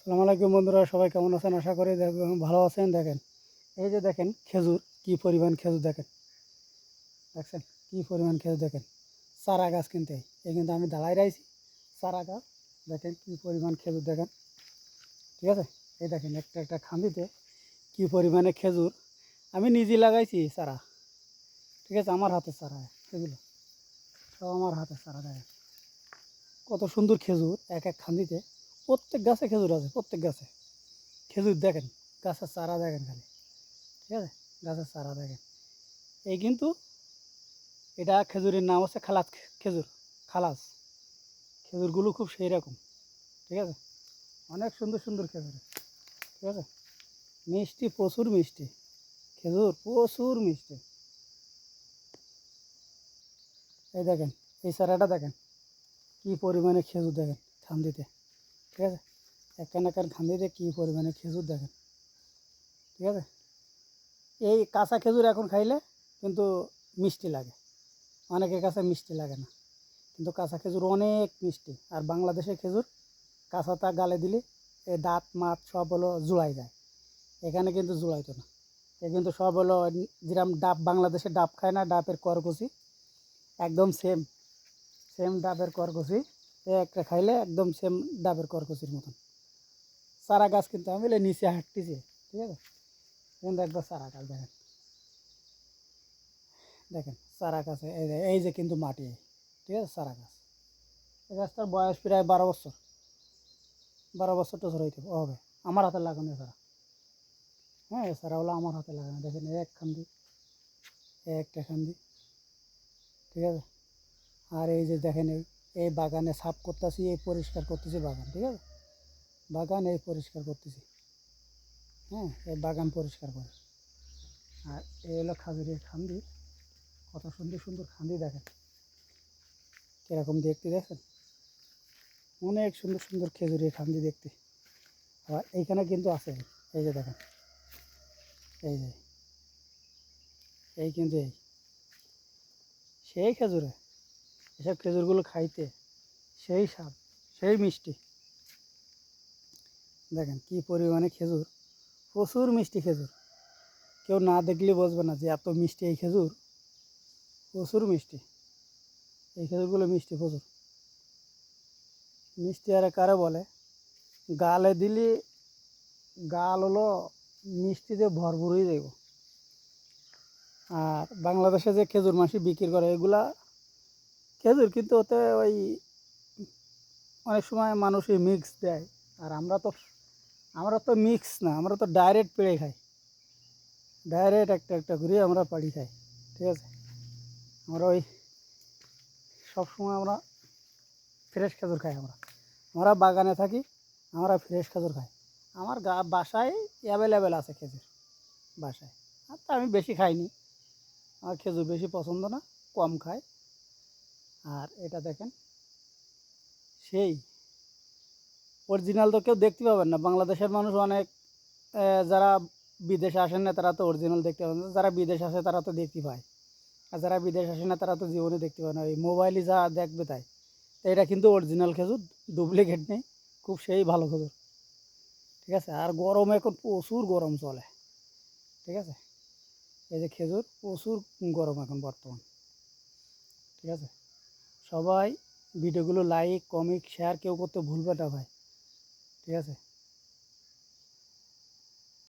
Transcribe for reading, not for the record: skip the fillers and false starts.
আসসালামু আলাইকুম বন্ধুরা, সবাই কেমন আছেন? আশা করি ভালো আছেন। দেখেন, এই যে দেখেন খেজুর, কি পরিমাণ খেজুর দেখেন। দেখছেন কি পরিমাণ খেজুর দেখেন। চারা গাছ কিনতে এই কিন্তু আমি দাঁড়াই রয়েছি। চারা গাছ দেখেন কি পরিমাণ খেজুর দেখেন। ঠিক আছে, এই দেখেন একটা একটা খান্দিতে কি পরিমাণে খেজুর। আমি নিজে লাগাইছি চারা। ঠিক আছে, আমার হাতে চারা এগুলো সব আমার হাতে চারা। দেখেন কত সুন্দর খেজুর এক এক খান্দিতে। প্রত্যেক গাছে খেজুর আছে, প্রত্যেক গাছে খেজুর দেখেন। গাছের চারা দেখেন খালি। ঠিক আছে, গাছের চারা দেখেন। এই কিন্তু এটা খেজুরের নাম হচ্ছে খালাস খেজুর। খালাস খেজুরগুলো খুব সেই রকম। ঠিক আছে, অনেক সুন্দর সুন্দর খেজুর। ঠিক আছে, মিষ্টি, প্রচুর মিষ্টি খেজুর, প্রচুর মিষ্টি। এই দেখেন, এই চারাটা দেখেন কী পরিমাণে খেজুর দেখেন খান্দিতে। ঠিক আছে, একখান একখান খান্দিতে কী পরিমাণে খেজুর দেখেন। ঠিক আছে, এই কাঁচা খেজুর এখন খাইলে কিন্তু মিষ্টি লাগে, অনেকের কাছে মিষ্টি লাগে না, কিন্তু কাঁচা খেজুর অনেক মিষ্টি। আর বাংলাদেশের খেজুর কাঁচাটা গালে দিলে এই দাঁত মাত সব হলো জুড়াই যায়। এখানে কিন্তু জুড়াইতো না। এ কিন্তু সব হলো যেরকম ডাব, বাংলাদেশে ডাব খায় না, ডাবের করকুচি একদম সেম, সেম ডাবের করকুচি। এ একটা খাইলে একদম সেম ডাবের করকুচির মতন। চারা গাছ কিন্তু আমি বলে নিচে হাঁটতেছি। ঠিক আছে, কিন্তু একবার চারা গাছ দেখেন, দেখেন চারা গাছে এই যে কিন্তু মাটি। ঠিক আছে, চারা গাছ, এই গাছটার বয়স প্রায় 12 বছর, 12 বছর টছর হইতে হবে। আমার হাতে লাগানো এছাড়া, হ্যাঁ এছাড়া হলো আমার হাতে লাগানো। দেখেন এক খান্দি, একটা খান্দি। ঠিক আছে, আর এই যে দেখেন এই বাগানে সাফ করতেছি, এই পরিষ্কার করতেছি বাগান। ঠিক আছে, বাগান এই পরিষ্কার করতেছি। হ্যাঁ, এই বাগান পরিষ্কার করে। আর এই হলো খাজুরের খান্দি। কত সুন্দর সুন্দর খান্দি দেখেন কীরকম দেখতে। দেখেন অনেক সুন্দর সুন্দর খেজুরের খান্দি দেখতে। আবার এইখানে কিন্তু আছে, এই যে দেখেন, এই যে এই কিন্তু এই সেই খেজুরে, এসব খেজুরগুলো খাইতে সেই স্বাদ, সেই মিষ্টি। দেখেন কি পরিমাণে খেজুর, প্রচুর মিষ্টি খেজুর। কেউ না দেখলে বুঝবে না যে এত মিষ্টি এই খেজুর, প্রচুর মিষ্টি। এই খেজুরগুলো মিষ্টি প্রচুর মিষ্টি। আর কারে বলে গালে দিলে গাল হলো মিষ্টিতে ভরপুর হয়ে যাইব। আর বাংলাদেশে যে খেজুর মাসি বিক্রি করে এগুলা খেজুর, কিন্তু ওতে ওই অনেক সময় মানুষই মিক্স দেয়। আর আমরা তো মিক্স না, আমরা তো ডাইরেক্ট পেড়ে খাই, ডাইরেক্ট একটা একটা করে আমরা পাড়ি খাই। ঠিক আছে, আমরা ওই সবসময় আমরা ফ্রেশ খেজুর খাই। আমরা বাগানে থাকি, আমরা ফ্রেশ খেজুর খাই। আমার বাসায় অ্যাভেলেবেল আছে খেজুর বাসায়। আর তা আমি বেশি খাইনি, আমার খেজুর বেশি পছন্দ না, কম খাই। আর এটা দেখেন সেই অরিজিনাল তো কেউ দেখতে পাবেন না। বাংলাদেশের মানুষ অনেক যারা বিদেশে আসেন না তারা তো অরিজিনাল দেখতে পাবেন না, যারা বিদেশ আসে তারা তো দেখতে পায়। আর যারা বিদেশ আসে না তারা তো জীবনে দেখতে পায় না, ওই মোবাইলে যা দেখবে তাই। তো এটা কিন্তু অরিজিনাল খেজুর, ডুপ্লিকেট নেই, খুব সেই ভালো খেজুর। ঠিক আছে, আর গরম এখন প্রচুর গরম চলে। ঠিক আছে, এই যে খেজুর প্রচুর গরম এখন বর্তমান। ঠিক আছে, সবাই ভিডিওগুলো লাইক কমেন্ট শেয়ার কেউ করতে ভুলবে না ভাই। ঠিক আছে।